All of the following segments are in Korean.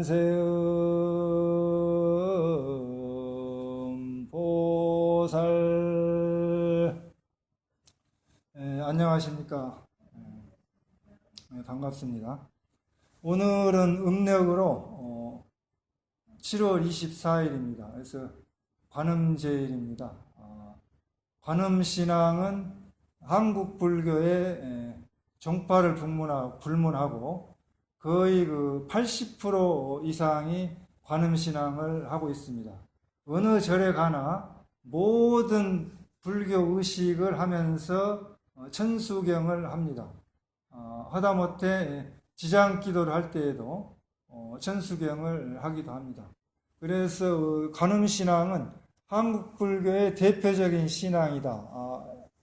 관세음보살. 안녕하십니까. 반갑습니다. 오늘은 음력으로 7월 24일입니다. 그래서 관음제일입니다. 관음신앙은 한국 불교의 종파를 불문하고 거의 80% 이상이 관음신앙을 하고 있습니다. 어느 절에 가나 모든 불교 의식을 하면서 천수경을 합니다. 하다못해 지장기도를 할 때에도 천수경을 하기도 합니다. 그래서 관음신앙은 한국 불교의 대표적인 신앙이다.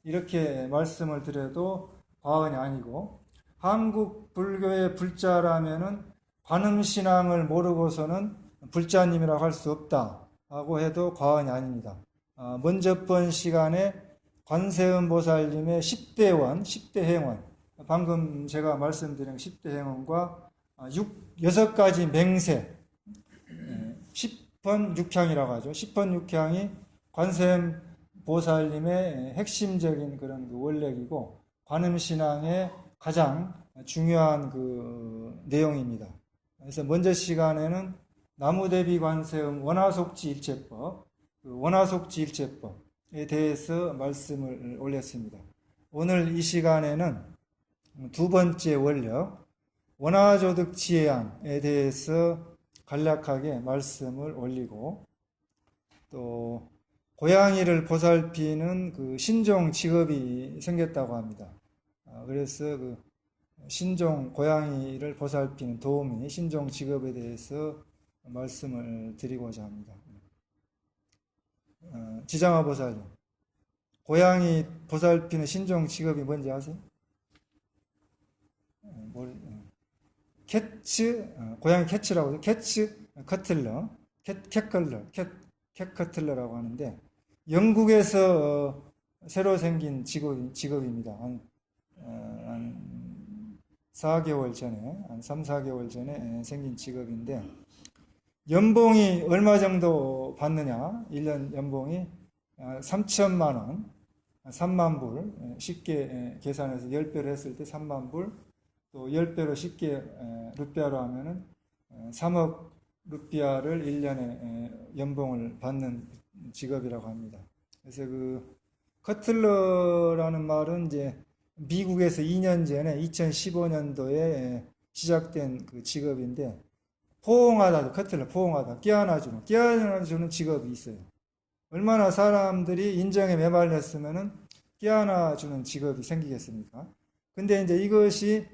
이렇게 말씀을 드려도 과언이 아니고, 한국 불교의 불자라면은 관음신앙을 모르고서는 불자님이라고 할 수 없다고 해도 과언이 아닙니다. 먼저 번 시간에 관세음보살님의 10대원, 10대 행원, 방금 제가 말씀드린 10대 행원과 6가지 맹세, 10번 육향이라고 하죠. 10번 육향이 관세음보살님의 핵심적인 그런 원력이고 관음신앙의 가장 중요한 내용입니다. 그래서 먼저 시간에는 나무대비 관세음 원화속지 일체법, 원화속지 일체법에 대해서 말씀을 올렸습니다. 오늘 이 시간에는 두 번째 원력, 원화조득지혜안에 대해서 간략하게 말씀을 올리고, 또 고양이를 보살피는 신종 직업이 생겼다고 합니다. 그래서 신종 고양이를 보살피는 도우미 신종 직업에 대해서 말씀을 드리고자 합니다. 지장화 보살님, 고양이 보살피는 신종 직업이 뭔지 아세요? 캐츠, 고양이 캐츠라고 하죠. 캐츠 커틀러, 캣 커틀러라고 하는데, 영국에서 새로 생긴 직업입니다. 한 4개월 전에, 한 3, 4개월 전에 생긴 직업인데, 연봉이 얼마 정도 받느냐? 1년 연봉이 3천만 원, 3만 불, 쉽게 계산해서 10배로 했을 때 3만 불, 또 10배로 쉽게 루피아로 하면은 3억 루피아를 1년에 연봉을 받는 직업이라고 합니다. 그래서 커틀러라는 말은 이제 미국에서 2년 전에 2015년도에 시작된 직업인데, 포옹하다, 커틀러 포옹하다, 깨안아주는 직업이 있어요. 얼마나 사람들이 인정에 메말렸으면은 깨안아주는 직업이 생기겠습니까? 근데 이제 이것이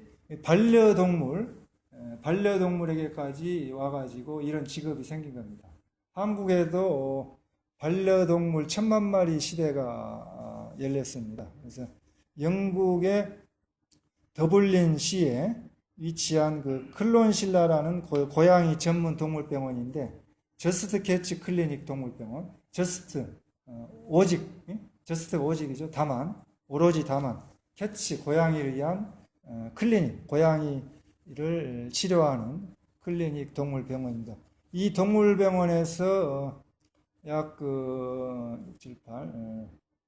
반려동물에게까지 와가지고 이런 직업이 생긴 겁니다. 한국에도 반려동물 1000만 마리 시대가 열렸습니다. 그래서 영국의 더블린 시에 위치한 클론실라라는 고양이 전문 동물병원인데, 저스트 캐치 클리닉 동물병원, 저스트가 오직이죠. 다만, 오로지 다만, 캐치, 고양이를 위한 클리닉, 고양이를 치료하는 클리닉 동물병원입니다. 이 동물병원에서 약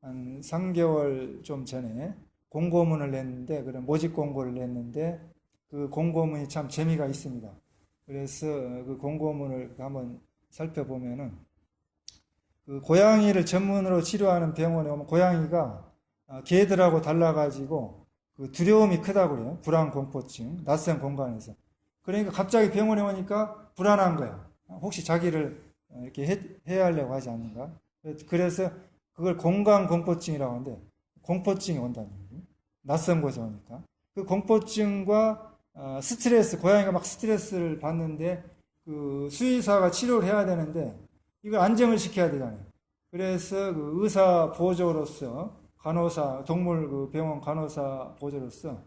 한 3개월 좀 전에 공고문을 냈는데, 그런 모집 공고를 냈는데, 그 공고문이 참 재미가 있습니다. 그래서 그 공고문을 한번 살펴보면은, 고양이를 전문으로 치료하는 병원에 오면 고양이가 개들하고 달라가지고 두려움이 크다고 그래요. 불안공포증, 낯선 공간에서. 그러니까 갑자기 병원에 오니까 불안한 거야. 혹시 자기를 이렇게 해하려고 하지 않는가? 그래서 그걸 공간공포증이라고 하는데, 공포증이 온다는 거예요. 낯선 곳에 오니까. 그 공포증과 스트레스, 고양이가 막 스트레스를 받는데, 수의사가 치료를 해야 되는데, 이걸 안정을 시켜야 되잖아요. 그래서 의사 보조로서, 간호사, 동물 병원 간호사 보조로서,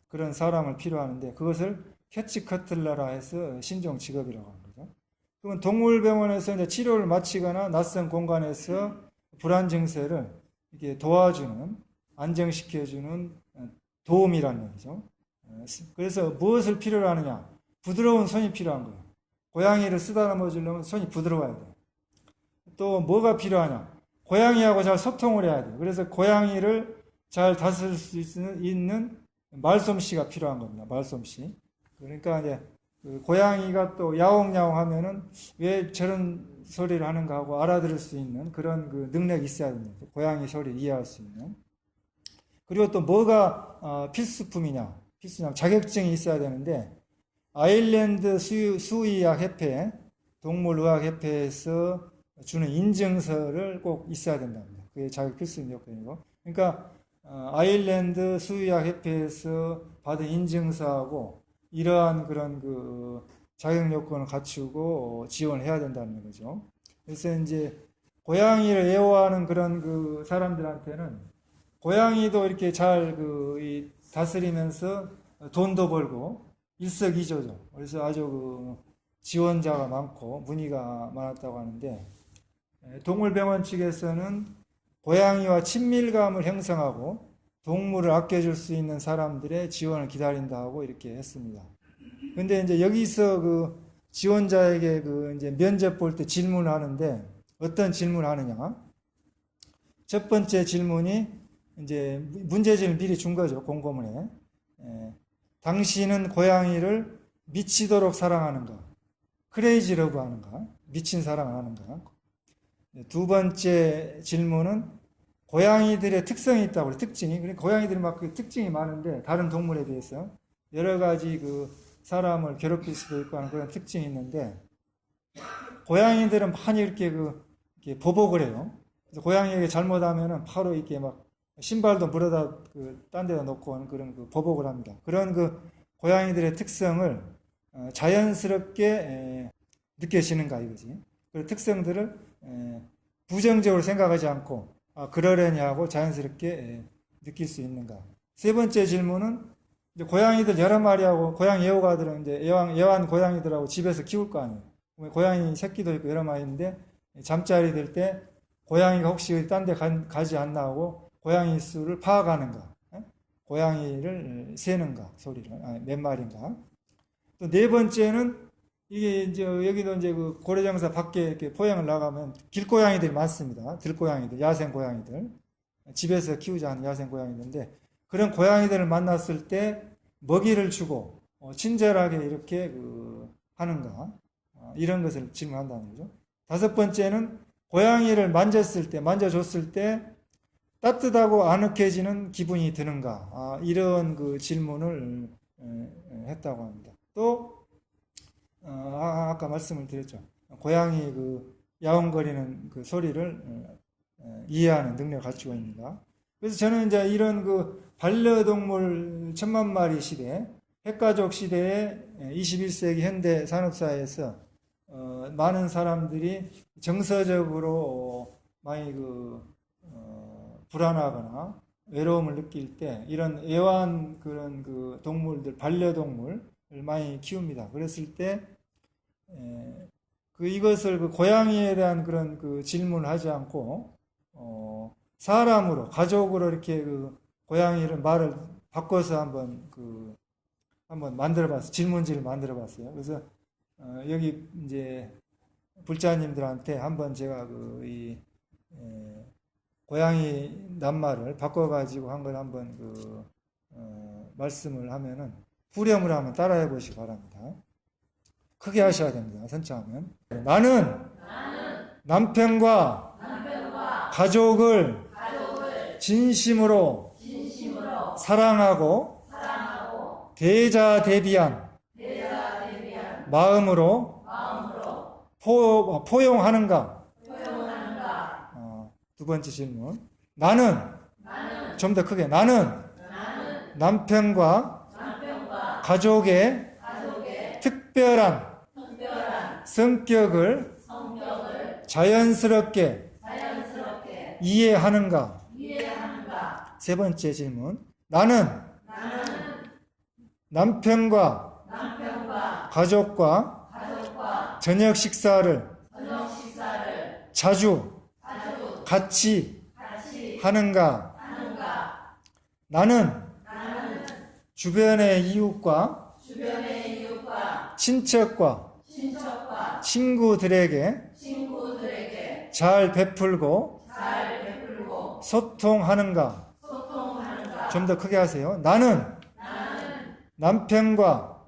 그런 사람을 필요하는데, 그것을 캐치 커틀러라 해서 신종 직업이라고 하는 거죠. 그러면 동물병원에서 이제 치료를 마치거나 낯선 공간에서 불안 증세를 이렇게 도와주는, 안정시켜주는 도움이라는 얘기죠. 그래서 무엇을 필요로 하느냐? 부드러운 손이 필요한 거예요. 고양이를 쓰다듬어 주려면 손이 부드러워야 돼요. 또 뭐가 필요하냐? 고양이하고 잘 소통을 해야 돼요. 그래서 고양이를 잘 다스릴 수 있는 말솜씨가 필요한 겁니다. 말솜씨. 그러니까 이제 그 고양이가 또 야옹야옹 하면은 왜 저런 소리를 하는가 하고 알아들을 수 있는 그런 그 능력이 있어야 됩니다. 고양이 소리를 이해할 수 있는. 그리고 또 뭐가 필수품이냐? 자격증이 있어야 되는데 아일랜드 수의학 협회, 동물의학협회에서 주는 인증서를 꼭 있어야 된답니다. 그게 자격 필수 요건이고. 그러니까 아일랜드 수의학 협회에서 받은 인증서하고 이러한 그런 그 자격 요건을 갖추고 지원을 해야 된다는 거죠. 그래서 이제 고양이를 애호하는 그런 그 사람들한테는 고양이도 이렇게 잘 다스리면서 돈도 벌고 일석이조죠. 그래서 아주 그 지원자가 많고 문의가 많았다고 하는데 동물병원 측에서는 고양이와 친밀감을 형성하고 동물을 아껴줄 수 있는 사람들의 지원을 기다린다 하고 이렇게 했습니다. 근데 이제 여기서 그 지원자에게 그 이제 면접 볼 때 질문을 하는데 어떤 질문을 하느냐? 첫 번째 질문이 이제 문제지를 미리 준 거죠. 공고문에. 당신은 고양이를 미치도록 사랑하는가? 크레이지 러브 하는가? 미친 사랑을 하는가? 두 번째 질문은 고양이들의 특성이 있다고 그래요. 특징이. 그러니까 고양이들이 막 그 특징이 많은데 다른 동물에 비해서 여러 가지 그 사람을 괴롭힐 수도 있고 하는 그런 특징이 있는데 고양이들은 많이 이렇게 이렇게 보복을 해요. 그래서 고양이에게 잘못하면은 바로 이렇게 막 신발도 물어다 딴 데다 놓고 그런 그 보복을 합니다. 그런 그 고양이들의 특성을 자연스럽게 느껴지는가 이거지. 그 특성들을 부정적으로 생각하지 않고 그러려니 하고 자연스럽게 느낄 수 있는가. 세 번째 질문은 이제 고양이들 여러 마리하고 고양이 애호가들은 이제 애완 고양이들하고 집에서 키울 거 아니에요. 고양이 새끼도 있고 여러 마리인데 잠자리 들 때 고양이가 혹시 딴 데 가지 않나 하고 고양이 수를 파악하는가. 고양이를 세는가 소리를 몇 마리인가. 또 네 번째는 이게 이제 여기도 이제 그 고래장사 밖에 이렇게 포양을 나가면 길고양이들이 많습니다. 들고양이들, 야생 고양이들. 집에서 키우지 않는 야생 고양이들인데 그런 고양이들을 만났을 때 먹이를 주고 친절하게 이렇게 하는가. 이런 것을 질문한다는 거죠. 다섯 번째는 고양이를 만져줬을 때 따뜻하고 아늑해지는 기분이 드는가. 이런 그 질문을 했다고 합니다. 또 아까 말씀을 드렸죠. 고양이 야옹거리는 그 소리를 이해하는 능력을 갖추고 있는가. 그래서 저는 이제 이런 반려동물 천만 마리 시대, 핵가족 시대의 21세기 현대 산업사회에서 많은 사람들이 정서적으로 많이 불안하거나 외로움을 느낄 때 이런 애완 그런 동물들, 반려동물을 많이 키웁니다. 그랬을 때 이것을 고양이에 대한 그런 질문을 하지 않고 사람으로 가족으로 이렇게 고양이를 말을 바꿔서 한번 만들어봤어요. 질문지를 만들어봤어요. 그래서 여기 이제 불자님들한테 한번 제가 고양이 낱말을 바꿔가지고 한 걸 한번 말씀을 하면은 후렴을 한번 따라해 보시기 바랍니다. 크게 하셔야 됩니다. 선창하면. 나는 남편과 가족을 진심으로 사랑하고 대자대비한 마음으로 포용하는가? 두 번째 질문. 나는 좀 더 크게 나는 남편과 가족의 특별한 성격을 자연스럽게 이해하는가? 세 번째 질문. 나는 남편과 가족과 저녁 식사를 자주 같이 하는가? 나는 주변의 이웃과 친척과 친구들에게 잘 베풀고 소통하는가? 좀 더 크게 하세요. 나는 남편과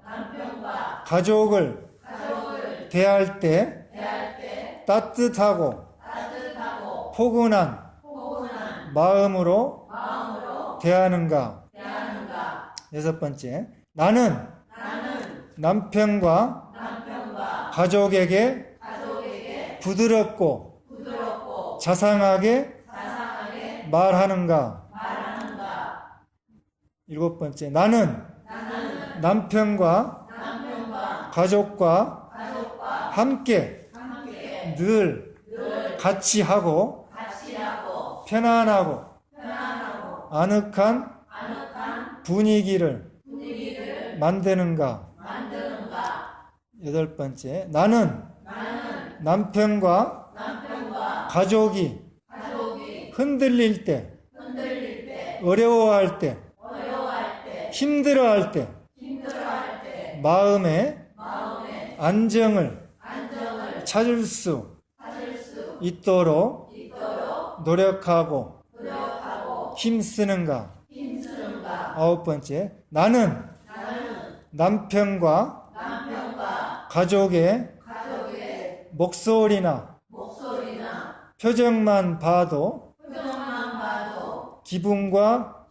가족을 대할 때 따뜻하고 포근한 마음으로 대하는가? 여섯 번째, 나는 남편과 가족에게 부드럽고 자상하게 말하는가? 일곱 번째, 나는 남편과 가족과 함께 늘 같이 하고 편안하고 아늑한 분위기를 만드는가? 여덟 번째, 나는 남편과 가족이 흔들릴 때, 어려워할 때, 힘들어할 때, 마음의 안정을 찾을 수 있도록 노력하고 힘쓰는가? 아홉 번째, 나는 남편과 가족의 목소리나 표정만 봐도 기분과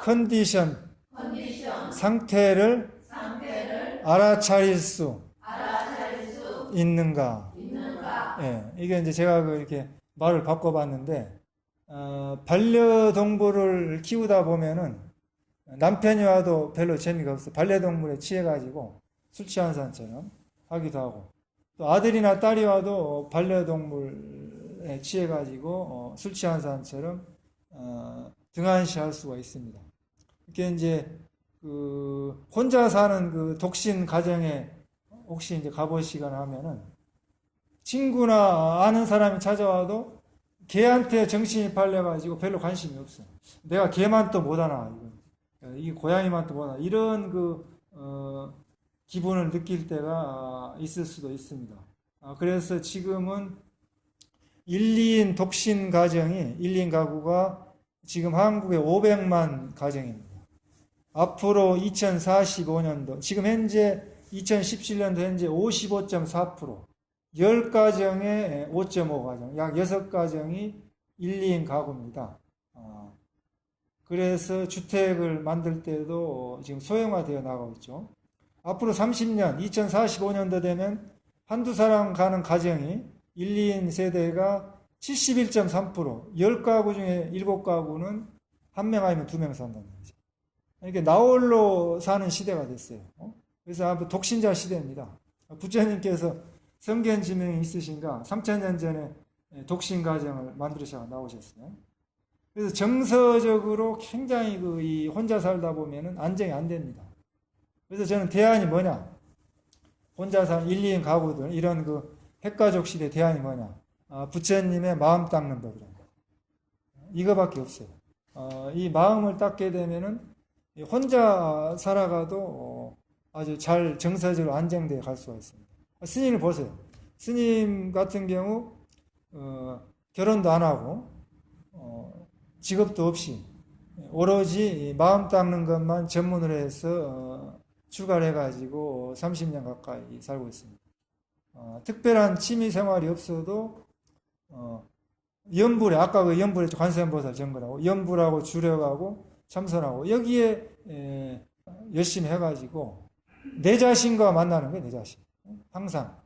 컨디션, 상태를 알아차릴 수 있는가? 예, 이게 이제 제가 이렇게 말을 바꿔봤는데, 반려동물을 키우다 보면은 남편이 와도 별로 재미가 없어. 반려동물에 취해가지고 술 취한 사람처럼 하기도 하고, 또 아들이나 딸이 와도 반려동물에 취해가지고 술 취한 사람처럼 등한시할 수가 있습니다. 이게 이제 그 혼자 사는 그 독신 가정에 혹시 이제 가보시거나 하면은 친구나 아는 사람이 찾아와도 걔한테 정신이 팔려가지고 별로 관심이 없어. 내가 걔만 또 못하나, 이 고양이만 또 못하나, 이런 기분을 느낄 때가 있을 수도 있습니다. 그래서 지금은 1, 2인 독신 가정이, 1, 2인 가구가 지금 한국에 500만 가정입니다. 앞으로 2045년도, 지금 현재 2017년도 현재 55.4%, 10가정에 5.5가정, 약 6가정이 1, 2인 가구입니다. 그래서 주택을 만들 때도 지금 소형화되어 나가고 있죠. 앞으로 30년, 2045년도 되면 한두 사람 가는 가정이 1, 2인 세대가 71.3%, 10가구 중에 7가구는 한 명 아니면 2명 산다는 거죠. 이렇게 나홀로 사는 시대가 됐어요. 그래서 아무 독신자 시대입니다. 부처님께서 성견 지명이 있으신가? 3000년 전에 독신 가정을 만들으셔서 나오셨어요. 그래서 정서적으로 굉장히 이 혼자 살다 보면은 안정이 안 됩니다. 그래서 저는 대안이 뭐냐? 혼자 사는 1, 2인 가구들, 이런 핵가족 시대 대안이 뭐냐? 부처님의 마음 닦는 법이랍니다. 이거밖에 없어요. 이 마음을 닦게 되면은 혼자 살아가도 아주 잘 정서적으로 안정되어 갈 수가 있습니다. 스님을 보세요. 스님 같은 경우 결혼도 안 하고 직업도 없이 오로지 마음 닦는 것만 전문으로 해서 출가를 해가지고 30년 가까이 살고 있습니다. 특별한 취미 생활이 없어도 연불에, 아까 그 연불에 관세음보살 정거라고 연불하고 주력하고 참선하고 여기에 열심히 해가지고 내 자신과 만나는 거예요. 내 자신. 항상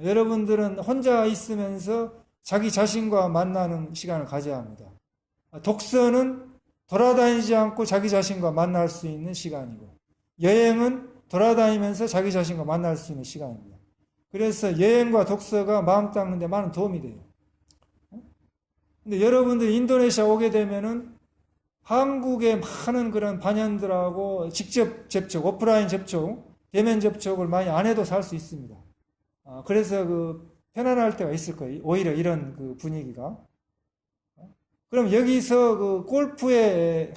여러분들은 혼자 있으면서 자기 자신과 만나는 시간을 가져야 합니다. 독서는 돌아다니지 않고 자기 자신과 만날 수 있는 시간이고, 여행은 돌아다니면서 자기 자신과 만날 수 있는 시간입니다. 그래서 여행과 독서가 마음 닦는 데 많은 도움이 돼요. 근데 여러분들 인도네시아 오게 되면은 한국의 많은 그런 반연들하고 직접 접촉, 오프라인 접촉, 대면 접촉을 많이 안 해도 살 수 있습니다. 그래서 편안할 때가 있을 거예요. 오히려 이런 분위기가. 그럼 여기서 골프에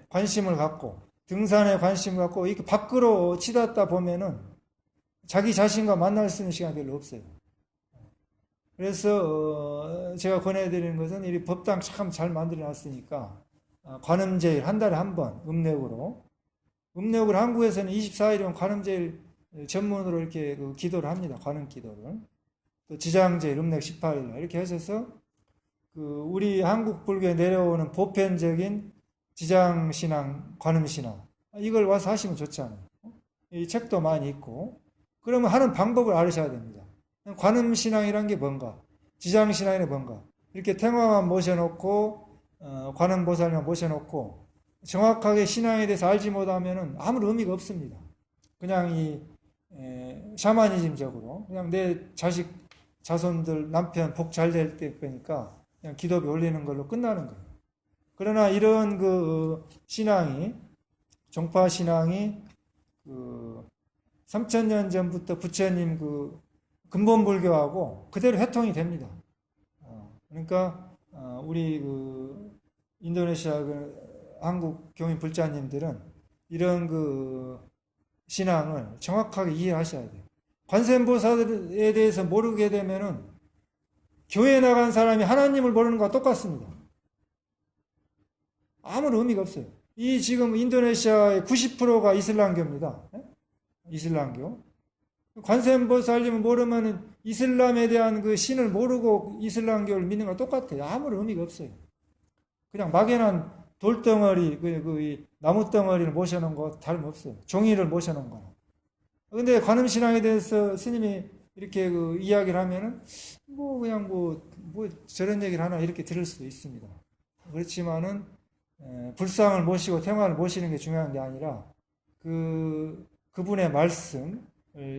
관심을 갖고 등산에 관심 갖고 이렇게 밖으로 치닫다 보면은 자기 자신과 만날 수 있는 시간이 별로 없어요. 그래서 제가 권해드리는 것은 이 법당 참 잘 만들어 놨으니까 관음제일 한 달에 한 번 음력으로 한국에서는 24일이면 관음제일 전문으로 이렇게 그 기도를 합니다. 관음 기도를. 또 지장제일 음력 18일 이렇게 하셔서 그 우리 한국 불교에 내려오는 보편적인 지장신앙, 관음신앙 이걸 와서 하시면 좋잖아요. 이 책도 많이 있고 그러면 하는 방법을 알으셔야 됩니다. 관음신앙이란 게 뭔가, 지장신앙이 뭔가 이렇게 탱화만 모셔놓고 관음보살만 모셔놓고 정확하게 신앙에 대해서 알지 못하면 아무 의미가 없습니다. 그냥 이 샤머니즘적으로 그냥 내 자식, 자손들, 남편 복 잘 될 때 보니까 그냥 기도비 올리는 걸로 끝나는 거예요. 그러나 이런 그 신앙이 종파 신앙이 그 3000년 전부터 부처님 그 근본 불교하고 그대로 회통이 됩니다. 그러니까 우리 그 인도네시아 그 한국 교인 불자님들은 이런 그 신앙을 정확하게 이해하셔야 돼요. 관세음보살에 대해서 모르게 되면은 교회 나간 사람이 하나님을 모르는 것과 똑같습니다. 아무런 의미가 없어요. 이 지금 인도네시아의 90%가 이슬람교입니다. 이슬람교. 관세음보살님을 모르면 이슬람에 대한 그 신을 모르고 이슬람교를 믿는 것과 똑같아요. 아무런 의미가 없어요. 그냥 막연한 돌덩어리, 그 나무덩어리를 모셔놓은 거 다름없어요. 종이를 모셔놓은 거. 근데 관음신앙에 대해서 스님이 이렇게 그 이야기를 하면은 그냥 저런 얘기를 하나 이렇게 들을 수도 있습니다. 그렇지만은 불상을 모시고 태화를 모시는 게 중요한 게 아니라 그분의 말씀을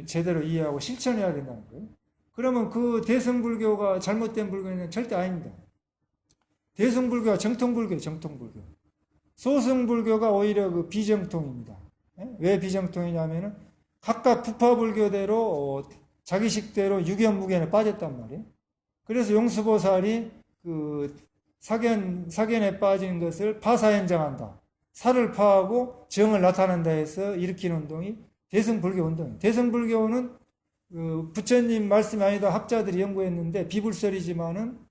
제대로 이해하고 실천해야 된다는 거예요. 그러면 그 대승불교가 잘못된 불교는 절대 아닙니다. 대승불교가 정통불교예요, 정통불교. 소승불교가 오히려 그 비정통입니다. 왜 비정통이냐면은 각각 부파불교대로 자기식대로 유견무견에 빠졌단 말이에요. 그래서 용수보살이 그 사견에 빠진 것을 파사현장한다. 살을 파하고 정을 나타낸다 해서 일으킨 운동이 대승불교 운동이에요. 대승불교는 그 부처님 말씀이 아니다 학자들이 연구했는데 비불설이지만은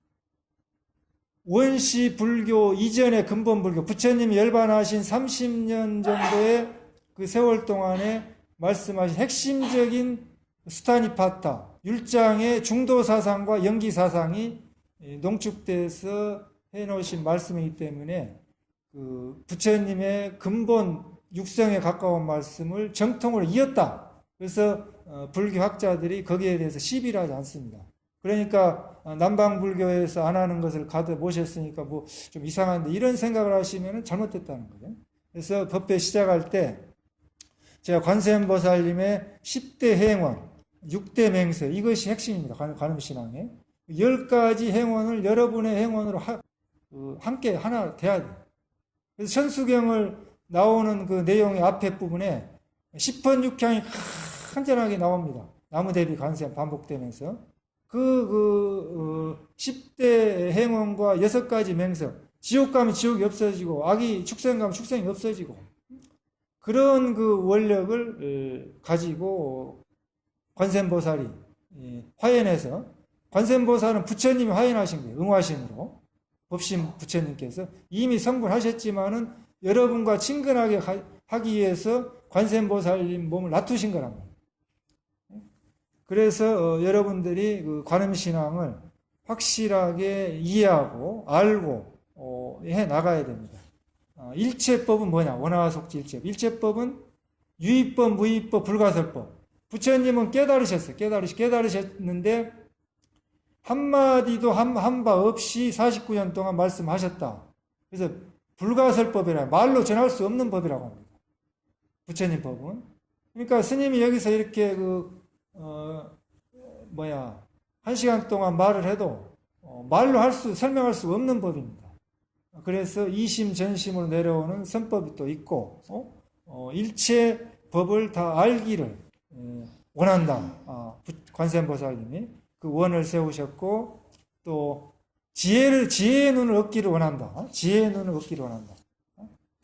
원시 불교 이전의 근본 불교, 부처님이 열반하신 30년 정도의 그 세월 동안에 말씀하신 핵심적인 수타니파타, 율장의 중도 사상과 연기 사상이 농축돼서 해놓으신 말씀이기 때문에 그 부처님의 근본 육성에 가까운 말씀을 정통으로 이었다. 그래서 불교학자들이 거기에 대해서 시비를 하지 않습니다. 그러니까 남방불교에서 안 하는 것을 가득 모셨으니까 좀 이상한데 이런 생각을 하시면 잘못됐다는 거죠. 그래서 법회 시작할 때 제가 관세음보살님의 10대 행원, 6대 맹서 이것이 핵심입니다. 관음신앙에 10가지 행원을 여러분의 행원으로 함께 하나 돼야 돼요. 그래서 천수경을 나오는 그 내용의 앞에 부분에 10번 육향이 간절하게 나옵니다. 나무대비 관세음 반복되면서 10대 행원과 6가지 맹서, 지옥 가면 지옥이 없어지고 악이 축생 가면 축생이 없어지고 그런 그 원력을 가지고 관세음보살이 화연해서 관세음보살은 부처님이 화연하신 거예요. 응화신으로 법신 부처님께서 이미 성불하셨지만은 여러분과 친근하게 하기 위해서 관세음보살님 몸을 놔두신 거란 말이에요. 그래서 여러분들이 그 관음신앙을 확실하게 이해하고 알고 해 나가야 됩니다. 일체법은 뭐냐? 원화속지 일체법. 일체법은 유의법, 무의법, 불가설법. 부처님은 깨달으셨어요. 깨달으셨는데 한마디도 한 바 없이 49년 동안 말씀하셨다. 그래서 불가설법이라 말로 전할 수 없는 법이라고 합니다. 부처님 법은. 그러니까 스님이 여기서 이렇게 1시간 동안 말을 해도 말로 설명할 수 없는 법입니다. 그래서 이심 전심으로 내려오는 선법이 또 있고 일체 법을 다 알기를 원한다. 관세음보살님이 그 원을 세우셨고 또 지혜의 눈을 얻기를 원한다. 지혜의 눈을 얻기를 원한다.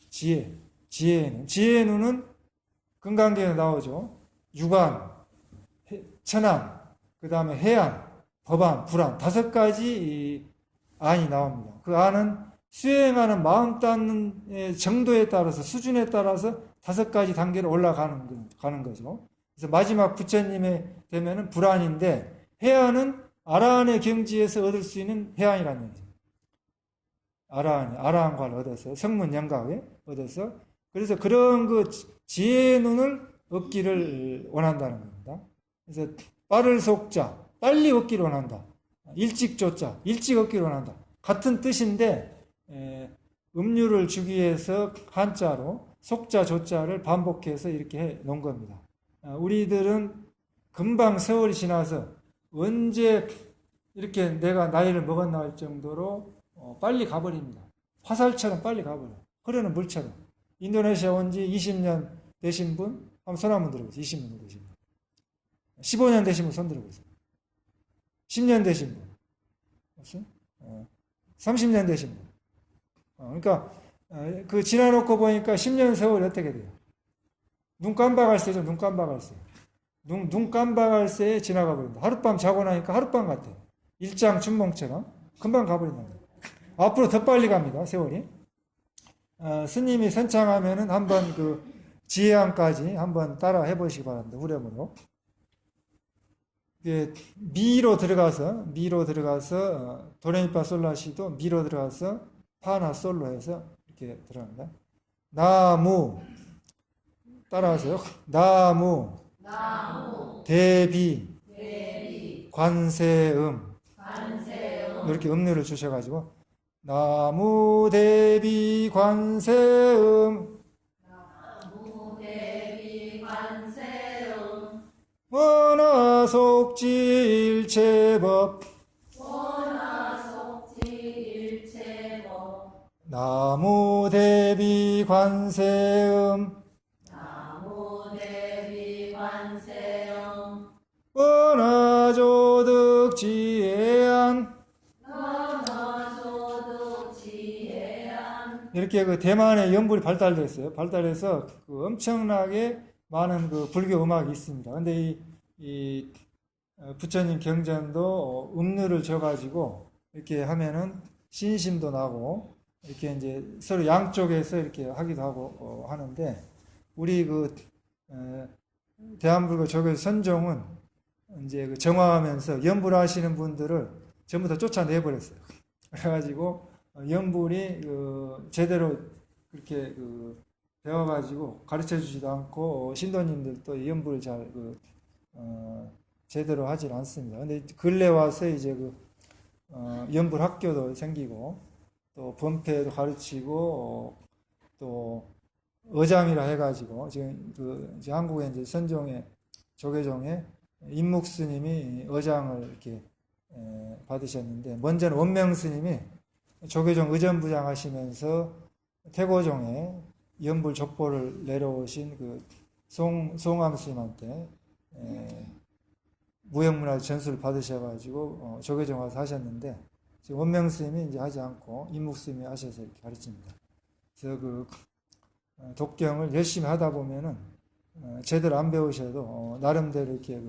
지혜. 지혜의 눈. 지혜의 눈은 금강경에 나오죠. 유관, 천안, 그 다음에 해안, 법안, 불안 5가지 이 안이 나옵니다. 그 안은 수행하는 마음 닿는 정도에 따라서 수준에 따라서 5가지 단계로 올라가는 거죠. 그래서 마지막 부처님에 되면은 불안인데 해안은 아라한의 경지에서 얻을 수 있는 해안이라는 얘기죠. 아라한과를 얻어서 성문 영각에 얻어서 그래서 그런 그 지혜의 눈을 얻기를 원한다는 겁니다. 그래서 빠를 속자 빨리 얻기를 원한다. 일찍 조자 일찍 얻기를 원한다. 같은 뜻인데 음류를 주기 위해서 한자로 속자 조자를 반복해서 이렇게 해 놓은 겁니다. 우리들은 금방 세월이 지나서 언제 이렇게 내가 나이를 먹었나 할 정도로 빨리 가버립니다. 화살처럼 빨리 가버려요. 흐르는 물처럼. 인도네시아 온 지 20년 되신 분? 한번 손 한번 들어보세요. 20년 되신 분. 15년 되신 분 손 들어보세요. 10년 되신 분. 없어요? 30년 되신 분. 그러니까 그 지나놓고 보니까 10년 세월이 어떻게 돼요? 눈 깜박할 새죠. 눈 깜박할 새. 눈 깜박할 새에 지나가 버린다. 하룻밤 자고 나니까 하룻밤 같아요. 일장 춘몽처럼 금방 가버린다. 앞으로 더 빨리 갑니다. 세월이. 스님이 선창하면은 한번 그 지혜안까지 한번 따라 해보시기 바랍니다. 후렴으로. 미로 들어가서 도레미파 솔라시도 미로 들어가서 파나 솔로 해서 이렇게 들어갑니다. 나무 따라하세요. 나무 대비 관세음 이렇게 음료를 주셔가지고 나무 대비 관세음 원하속지일체법 나무 대비 관세음 원하조득지혜안 이렇게 그 대만의 연불이 발달됐어요. 발달해서 그 엄청나게 많은 그 불교 음악이 있습니다. 근데 이 부처님 경전도 음르를 줘가지고 이렇게 하면은 신심도 나고 이렇게 이제 서로 양쪽에서 이렇게 하기도 하고 하는데 우리 그 대한불교 조교 선종은 이제 그 정화하면서 연불하시는 분들을 전부 다 쫓아내버렸어요. 그래가지고 연불이 제대로 그렇게 배워가지고 가르쳐주지도 않고 신도님들도 연불을 잘 제대로 하질 않습니다. 근데 근래 와서 이제 연불 학교도 생기고 또 범패도 가르치고 또 어장이라 해가지고 지금 한국에 이제 선종의 조계종에 인묵스님이 어장을 이렇게 받으셨는데 먼저는 원명스님이 조계종 의전부장 하시면서 태고종에 연불 족보를 내려오신 그 송암스님한테 무형문화 전수를 받으셔가지고 조계종 와서 하셨는데 지금 원명스님이 이제 하지 않고 인묵스님이 하셔서 이렇게 가르칩니다. 그래서 그 독경을 열심히 하다 보면은 제대로 안 배우셔도 나름대로 이렇게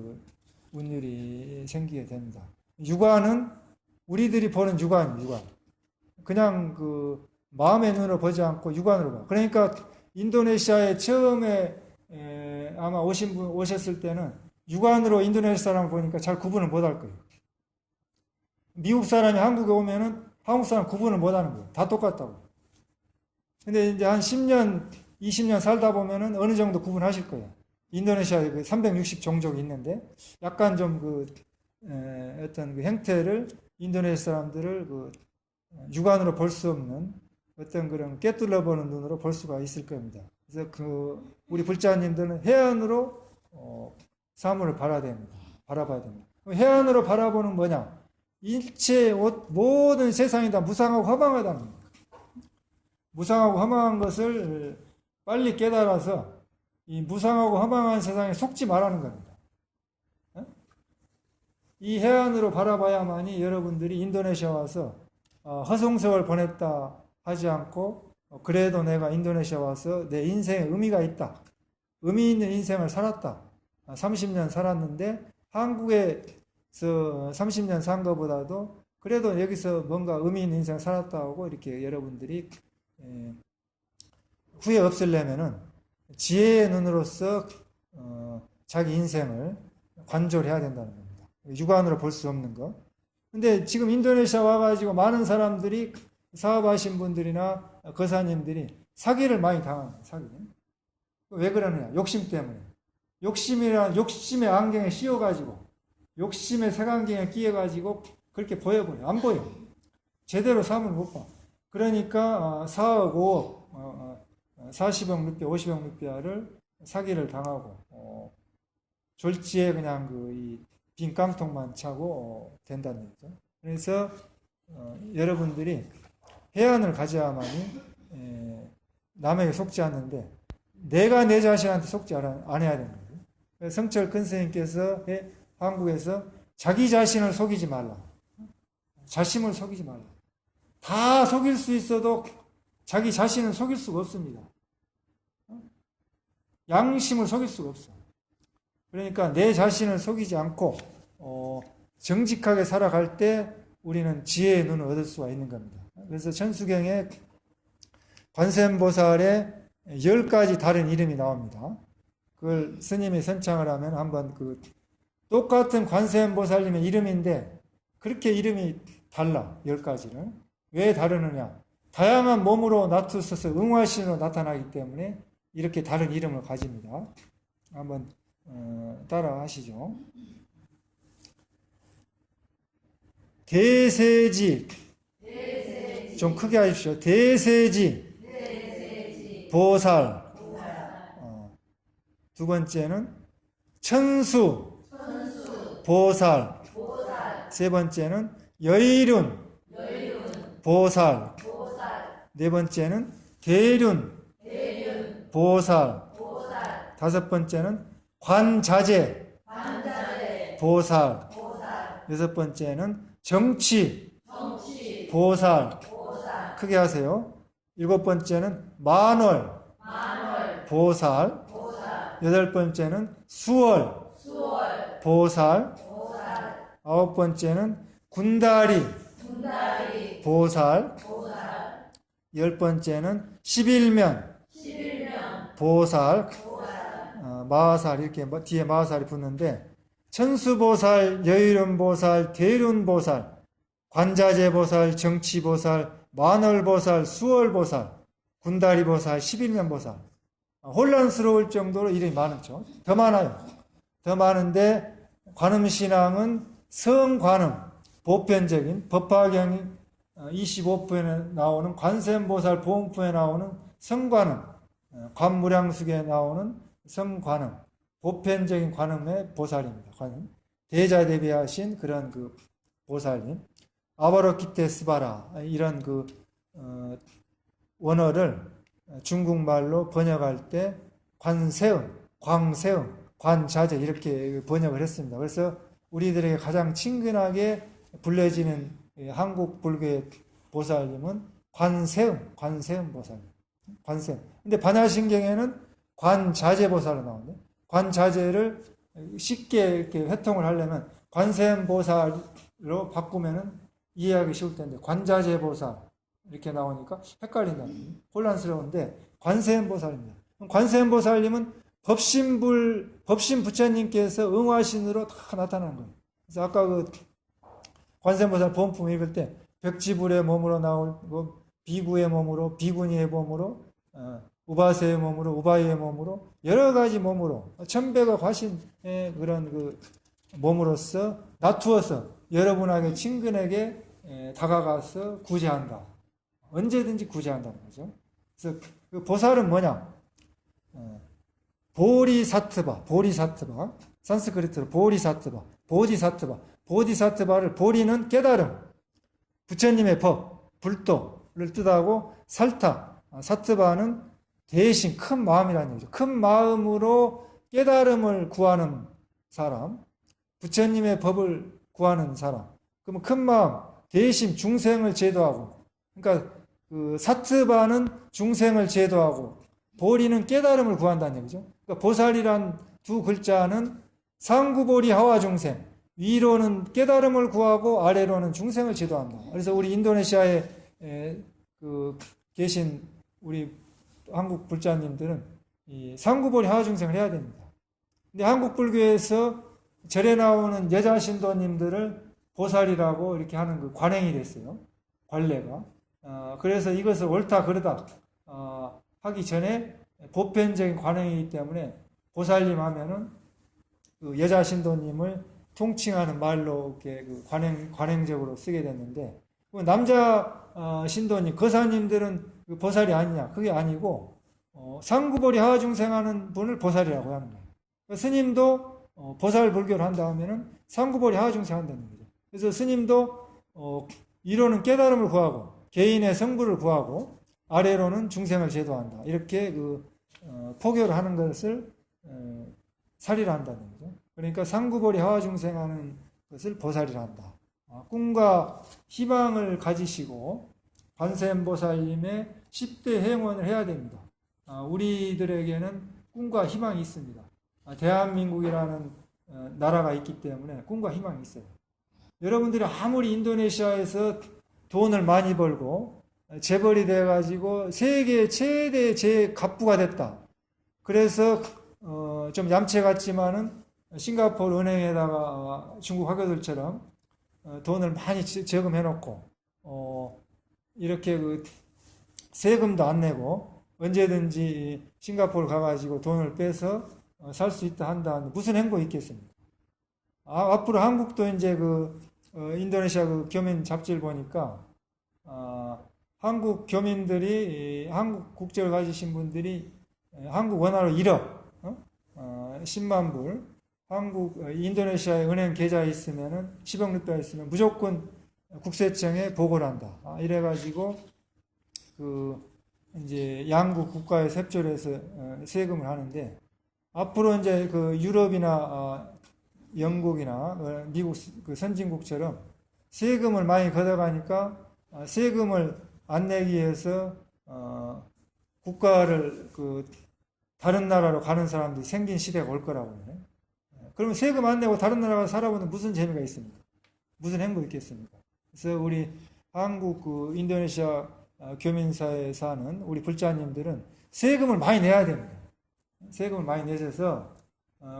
운율이 생기게 됩니다. 육안은 우리들이 보는 육안이에요. 육안. 그냥 마음의 눈으로 보지 않고 육안으로 봐. 그러니까 인도네시아에 처음에 아마 오셨을 때는 육안으로 인도네시아 사람을 보니까 잘 구분을 못 할 거예요. 미국 사람이 한국에 오면은 한국 사람 구분을 못 하는 거예요. 다 똑같다고. 근데 이제 한 10년, 20년 살다 보면은 어느 정도 구분하실 거예요. 인도네시아에 360 종족이 있는데 약간 좀 어떤 형태를 인도네시아 사람들을 육안으로 볼 수 없는 어떤 그런 꿰뚫어 보는 눈으로 볼 수가 있을 겁니다. 그래서 우리 불자님들은 해안으로 사물을 바라봐야 됩니다. 해안으로 바라보는 뭐냐? 일체 모든 세상이 다 무상하고 허망하다는 겁니다. 무상하고 허망한 것을 빨리 깨달아서 이 무상하고 허망한 세상에 속지 말라는 겁니다. 이 해안으로 바라봐야만이 여러분들이 인도네시아 와서 허송세월 보냈다 하지 않고 그래도 내가 인도네시아 와서 내 인생에 의미가 있다. 의미 있는 인생을 살았다. 30년 살았는데 한국에서 30년 산 것보다도 그래도 여기서 뭔가 의미 있는 인생을 살았다고 이렇게 여러분들이 후회 없으려면은 지혜의 눈으로서 자기 인생을 관조해야 된다는 겁니다. 육안으로 볼 수 없는 거. 근데 지금 인도네시아 와가지고 많은 사람들이 사업하신 분들이나 거사님들이 사기를 많이 당합니다. 사기. 왜 그러느냐? 욕심 때문에. 욕심의 안경에 씌워가지고, 욕심의 색안경에 끼어가지고 그렇게 보여버려. 안 보여. 제대로 사업을 못 봐. 그러니까 4억, 5억, 40억 루피아, 50억 루피아를 사기를 당하고 졸지에 그냥 이 빈 깡통만 차고 된다는 얘기죠. 그래서 여러분들이 해안을 가져야만이 남에게 속지 않는데 내가 내 자신한테 속지 안 해야 되는 거예요. 성철 큰 스님께서 한국에서 자기 자신을 속이지 말라. 자신을 속이지 말라. 다 속일 수 있어도 자기 자신을 속일 수가 없습니다. 양심을 속일 수가 없어. 그러니까 내 자신을 속이지 않고 정직하게 살아갈 때 우리는 지혜의 눈을 얻을 수가 있는 겁니다. 그래서 천수경에 관세음보살의 10가지 다른 이름이 나옵니다. 그걸 스님이 선창을 하면 한번 똑같은 관세음보살님의 이름인데 그렇게 이름이 달라. 10가지를. 왜 다르느냐? 다양한 몸으로 나투서서 응화신으로 나타나기 때문에 이렇게 다른 이름을 가집니다. 한번 따라 하시죠. 대세지. 좀 크게 하십시오. 대세지. 보살. 두 번째는 천수. 보살. 세 번째는 여의륜. 보살. 네 번째는 대륜. 보살. 다섯 번째는 관자재. 보살. 여섯 번째는 정치. 보살. 크게 하세요. 일곱 번째는 만월. 보살. 여덟 번째는 수월. 보살. 아홉 번째는 군다리. 보살. 열 번째는 11면. 보살. 마하살 이렇게 뒤에 마하살이 붙는데 천수보살, 여의륜보살, 대륜보살, 관자재보살, 정치보살, 만월보살, 수월보살, 군다리보살, 11면보살. 혼란스러울 정도로 이름이 많죠. 더 많아요. 더 많은데 관음신앙은 성관음, 보편적인 법화경 25부에 나오는 관세음보살 보음부에 나오는 성관음, 관무량숙에 나오는 성관음, 보편적인 관음의 보살입니다. 관음. 대자대비하신 그런 보살님. 아바로키테스바라 이런 원어를 중국말로 번역할 때 관세음, 광세음, 관자재 이렇게 번역을 했습니다. 그래서 우리들에게 가장 친근하게 불려지는 한국 불교의 보살님은 관세음 보살. 관세음. 근데 반야신경에는 관자재 보살로 나오는데 관자재를 쉽게 이렇게 회통을 하려면 관세음 보살로 바꾸면은 이해하기 쉬울 텐데 관자재 보살 이렇게 나오니까 헷갈린다. 혼란스러운데 관세음 보살입니다. 관세음 보살님은 법신 부처님께서 응화신으로 다 나타나는 거예요. 그래서 아까 관세음 보살 보험품 읽을 때 벽지불의 몸으로 나오고 비구의 몸으로 비구니의 몸으로 우바세의 몸으로 우바이의 몸으로 여러 가지 몸으로 천배가 과신의 그런 몸으로서 나투어서 여러분에게 친근하게 다가가서 구제한다. 언제든지 구제한다는 거죠. 그래서 보살은 뭐냐? 보리사트바, 산스크리트로 보디사트바를 보리는 깨달음, 부처님의 법, 불도를 뜻하고 살타, 사트바는 대신 큰 마음이라는 얘기죠. 큰 마음으로 깨달음을 구하는 사람, 부처님의 법을 구하는 사람. 그러면 큰 마음, 대신 중생을 제도하고, 그러니까 그 사트바는 중생을 제도하고 보리는 깨달음을 구한다는 얘기죠. 그러니까 보살이란 두 글자는 상구보리 하와 중생, 위로는 깨달음을 구하고 아래로는 중생을 제도한다. 그래서 우리 인도네시아에 계신 우리 한국 불자님들은 이 상구보리 하와 중생을 해야 됩니다. 근데 한국 불교에서 절에 나오는 여자 신도님들을 보살이라고 이렇게 하는 그 관행이 됐어요. 관례가. 그래서 이것을 옳다 그르다 하기 전에 보편적인 관행이기 때문에 보살님 하면은 그 여자 신도님을 통칭하는 말로 이렇게 그 관행적으로 쓰게 됐는데, 남자 신도님, 거사님들은 그 보살이 아니냐? 그게 아니고 상구보리 하중생하는 분을 보살이라고 하는 거예요. 그러니까 스님도 보살 불교를 한다 하면은 상구보리 하중생 한다는 거죠. 그래서 스님도 위로는 깨달음을 구하고 개인의 성불을 구하고 아래로는 중생을 제도한다. 이렇게 포교를 하는 것을 살이라 한다는 거죠. 그러니까 상구보리 하중생하는 것을 보살이라 한다. 꿈과 희망을 가지시고 관세음보살님의 10대 행원을 해야 됩니다. 우리들에게는 꿈과 희망이 있습니다. 대한민국이라는 나라가 있기 때문에 꿈과 희망이 있어요. 여러분들이 아무리 인도네시아에서 돈을 많이 벌고 재벌이 돼가지고 세계 최대 재갑부가 됐다. 그래서 좀 얌체 같지만은 싱가포르 은행에다가 중국 화교들처럼 돈을 많이 저금해놓고 이렇게 세금도 안 내고 언제든지 싱가포르 가가지고 돈을 빼서 살 수 있다 한다. 무슨 행복이 있겠습니까? 앞으로 한국도 이제 인도네시아 교민 잡지를 보니까 한국 교민들이 한국 국적을 가지신 분들이 한국 원화로 1억 10만 불, 인도네시아에 은행 계좌에 있으면은 10억 루피아 있으면 무조건 국세청에 보고를 한다. 이래가지고 이제 양국 국가에 셉조해서 세금을 하는데, 앞으로 이제 유럽이나 영국이나 미국 선진국처럼 세금을 많이 걷어가니까 세금을 안 내기 위해서 국가를 다른 나라로 가는 사람들이 생긴 시대가 올 거라고 해요. 그러면 세금 안 내고 다른 나라 가서 살아보는 무슨 재미가 있습니까? 무슨 행복이 있겠습니까? 그래서 우리 한국 인도네시아 교민사에 사는 우리 불자님들은 세금을 많이 내야 됩니다. 세금을 많이 내셔서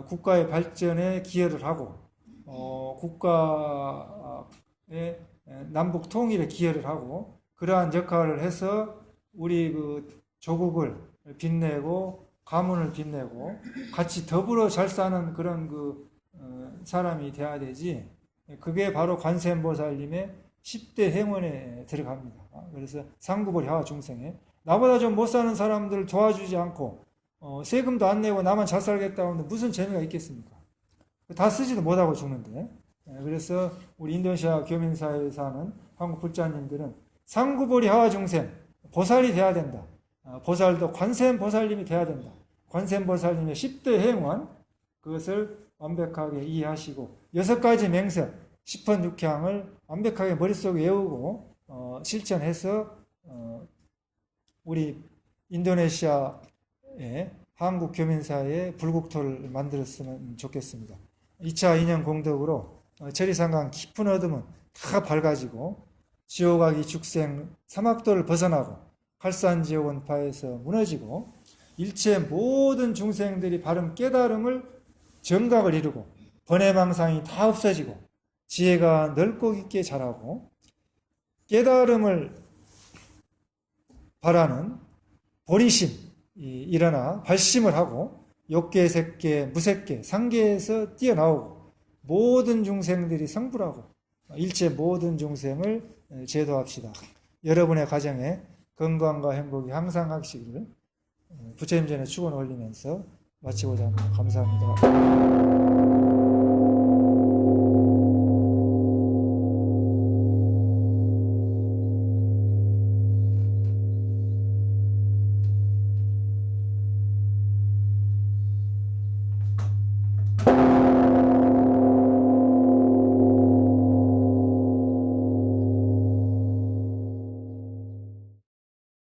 국가의 발전에 기여를 하고 국가의 남북 통일에 기여를 하고 그러한 역할을 해서 우리 조국을 빛내고 가문을 빛내고 같이 더불어 잘 사는 그런 사람이 돼야 되지. 그게 바로 관세음보살님의 10대 행원에 들어갑니다. 그래서 상구보리 하와 중생에 나보다 좀 못 사는 사람들을 도와주지 않고 세금도 안 내고 나만 잘 살겠다고 하면 무슨 재미가 있겠습니까? 다 쓰지도 못하고 죽는데. 그래서 우리 인도네시아 교민사에 사는 한국 불자님들은 상구보리 하와 중생, 보살이 돼야 된다. 보살도 관세음보살님이 돼야 된다. 관세음보살님의 10대 행원, 그것을 완벽하게 이해하시고 6가지 맹세, 10번 6향을 완벽하게 머릿속에 외우고 실천해서 우리 인도네시아의 한국 교민사의 불국토를 만들었으면 좋겠습니다. 2차 인연 공덕으로 천리상강 깊은 어둠은 다 밝아지고 지옥아기 죽생 사막도를 벗어나고 칼산지옥 원파에서 무너지고 일체 모든 중생들이 바른 깨달음을 정각을 이루고 번외망상이 다 없어지고 지혜가 넓고 깊게 자라고 깨달음을 바라는 보리심이 일어나 발심을 하고 욕계, 색계, 무색계, 상계에서 뛰어나오고 모든 중생들이 성불하고 일체 모든 중생을 제도합시다. 여러분의 가정에 건강과 행복이 항상 하시기를 부처님 전에 축원을 올리면서 마치고자 합니다. 감사합니다.